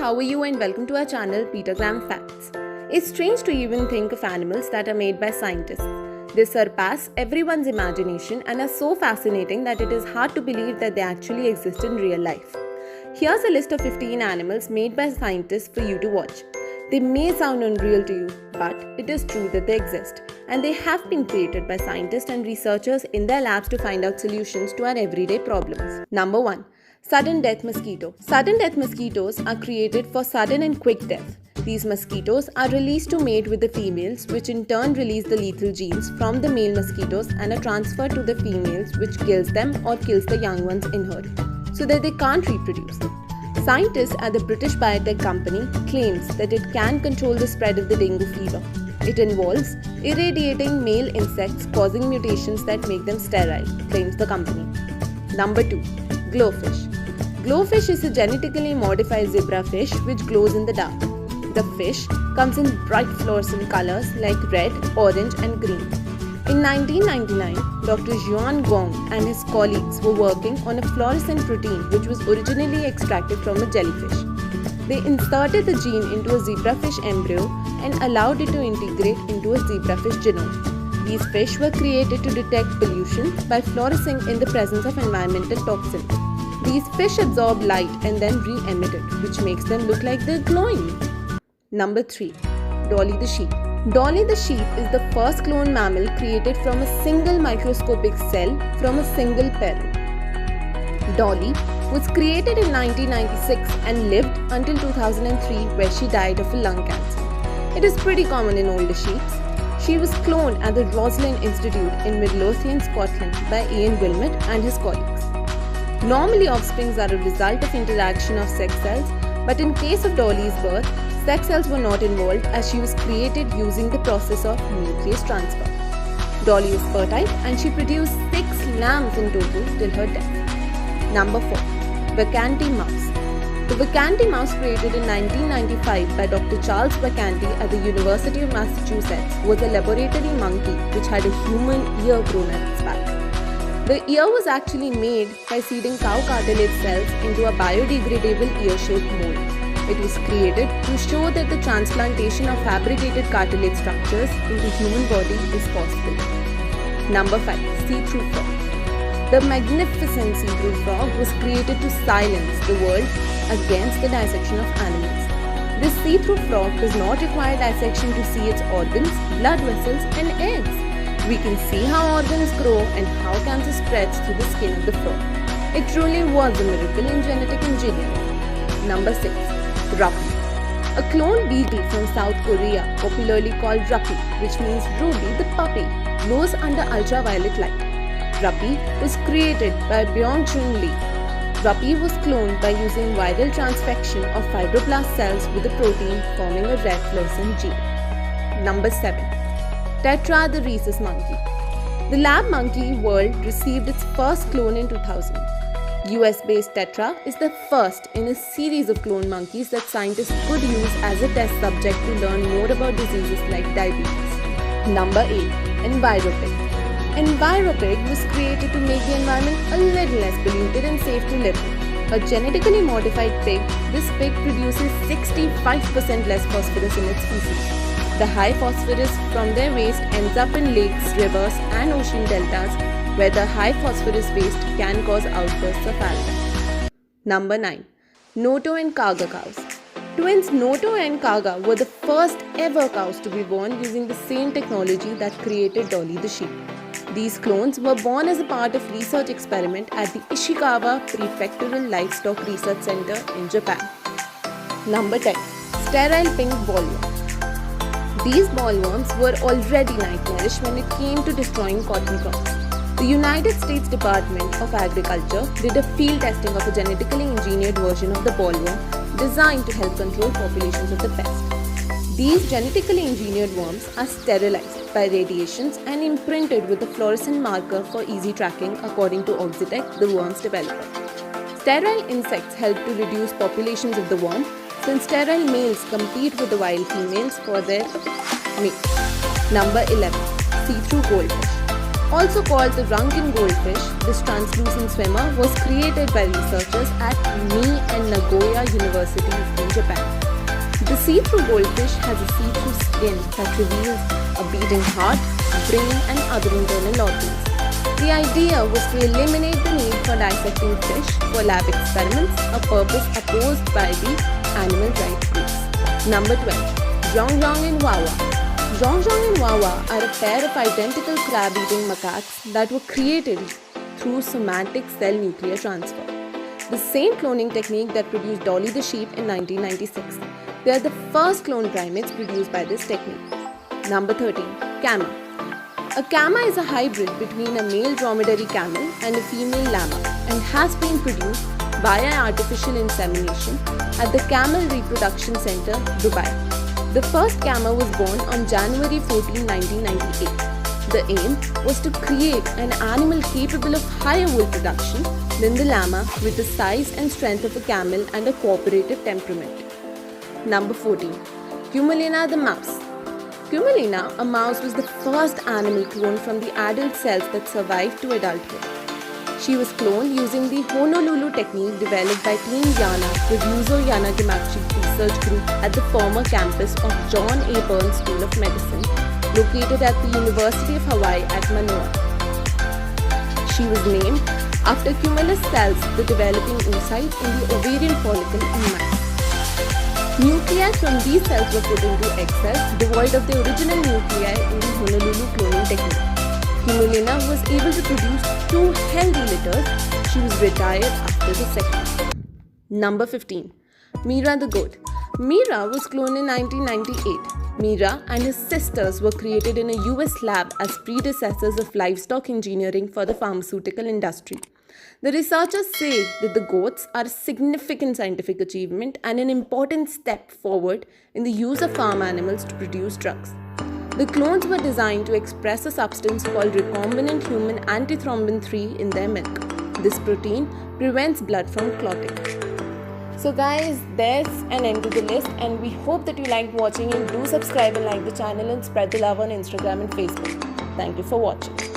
how are you and welcome to our channel Peter Graham Facts. It's strange to even think of animals that are made by scientists. They surpass everyone's imagination and are so fascinating that it is hard to believe that they actually exist in real life. Here's a list of 15 animals made by scientists for you to watch. They may sound unreal to you, but it is true that they exist, and they have been created by scientists and researchers in their labs to find out solutions to our everyday problems. Number 1. Sudden death mosquito. Sudden death mosquitoes are created for sudden and quick death. These mosquitoes are released to mate with the females, which in turn release the lethal genes from the male mosquitoes and are transferred to the females, which kills them or kills the young ones in her, so that they can't reproduce. Scientists at the British biotech company claims that it can control the spread of the dengue fever. It involves irradiating male insects causing mutations that make them sterile, claims the company. Number 2. Glowfish. Glowfish is a genetically modified zebrafish which glows in the dark. The fish comes in bright fluorescent colors like red, orange and green. In 1999, Dr. Xuan Gong and his colleagues were working on a fluorescent protein which was originally extracted from a jellyfish. They inserted the gene into a zebrafish embryo and allowed it to integrate into a zebrafish genome. These fish were created to detect pollution by fluorescing in the presence of environmental toxins. These fish absorb light and then re-emit it, which makes them look like they're glowing. Number 3. Dolly the sheep. Dolly the sheep is the first cloned mammal created from a single microscopic cell from a single parent. Dolly was created in 1996 and lived until 2003, where she died of a lung cancer. It is pretty common in older sheep. She was cloned at the Roslin Institute in Midlothian, Scotland by Ian Wilmot and his colleagues. Normally, offsprings are a result of interaction of sex cells, but in case of Dolly's birth, sex cells were not involved as she was created using the process of nucleus transfer. Dolly was fertile and she produced 6 lambs in total till her death. Number 4. Vacanti mouse. The Vacanti mouse, created in 1995 by Dr. Charles Vacanti at the University of Massachusetts, was a laboratory monkey which had a human ear grown at its back. The ear was actually made by seeding cow cartilage cells into a biodegradable ear-shaped mold. It was created to show that the transplantation of fabricated cartilage structures into human body is possible. Number 5. See-through frog. The magnificent see-through frog was created to silence the world against the dissection of animals. This see-through frog does not require dissection to see its organs, blood vessels and eggs. We can see how organs grow and how cancer spreads through the skin of the frog. It truly was a miracle in genetic engineering. Number 6. Ruppy. A cloned beetle from South Korea, popularly called Ruppy, which means Ruby the puppy, glows under ultraviolet light. Ruppy was created by Byung-Chun Lee. Ruppy was cloned by using viral transfection of fibroblast cells with a protein forming a red fluorescent gene. Number 7. Tetra the rhesus monkey. The lab monkey world received its first clone in 2000. US-based Tetra is the first in a series of cloned monkeys that scientists could use as a test subject to learn more about diseases like diabetes. Number 8. EnviroPig. EnviroPig was created to make the environment a little less polluted and safe to live in. A genetically modified pig, this pig produces 65% less phosphorus in its feces. The high phosphorus from their waste ends up in lakes, rivers and ocean deltas, where the high phosphorus waste can cause outbursts of algae. Number 9. Noto and Kaga cows. Twins Noto and Kaga were the first ever cows to be born using the same technology that created Dolly the sheep. These clones were born as a part of research experiment at the Ishikawa Prefectural Livestock Research Center in Japan. Number 10. Sterile pink bollworm. These bollworms were already nightmarish when it came to destroying cotton crops. The United States Department of Agriculture did a field testing of a genetically engineered version of the bollworm designed to help control populations of the pest. These genetically engineered worms are sterilized by radiations and imprinted with a fluorescent marker for easy tracking, according to Oxitec, the worm's developer. Sterile insects help to reduce populations of the worm, since sterile males compete with the wild females for their mate. Number 11. See-through goldfish. Also called the Runkin goldfish, this translucent swimmer was created by researchers at Mie and Nagoya universities in Japan. The see-through goldfish has a see-through skin that reveals a beating heart, brain and other internal organs. The idea was to eliminate the need for dissecting fish for lab experiments, a purpose opposed by the animal rights groups. Number 12. Zhongyong and Wawa. Zhongyong and Wawa are a pair of identical crab-eating macaques that were created through somatic cell nuclear transfer, the same cloning technique that produced Dolly the sheep in 1996. They are the first cloned primates produced by this technique. Number 13. Cama. A cama is a hybrid between a male dromedary camel and a female llama and has been produced via artificial insemination at the Camel Reproduction Center, Dubai. The first cama was born on January 14, 1998. The aim was to create an animal capable of higher wool production than the llama with the size and strength of a camel and a cooperative temperament. Number 14. Cumulina the mouse. Cumulina, a mouse, was the first animal cloned from the adult cells that survived to adulthood. She was cloned using the Honolulu technique developed by Team Yana, the Ryuzo Yanagamachi research group at the former campus of John A. Burns School of Medicine, located at the University of Hawaii at Manoa. She was named after cumulus cells, the developing oocyte in the ovarian follicle in mice. Nuclei from these cells were put into egg cells devoid of the original nuclei in the Honolulu cloning technique. Cumulina was able to produce 2 healthy litters. She was retired after the second. Number 15. Mira the goat. Mira was cloned in 1998. Mira and his sisters were created in a US lab as predecessors of livestock engineering for the pharmaceutical industry. The researchers say that the goats are a significant scientific achievement and an important step forward in the use of farm animals to produce drugs. The clones were designed to express a substance called recombinant human antithrombin 3 in their milk. This protein prevents blood from clotting. So guys, there's an end to the list and we hope that you liked watching it. Do subscribe and like the channel and spread the love on Instagram and Facebook. Thank you for watching.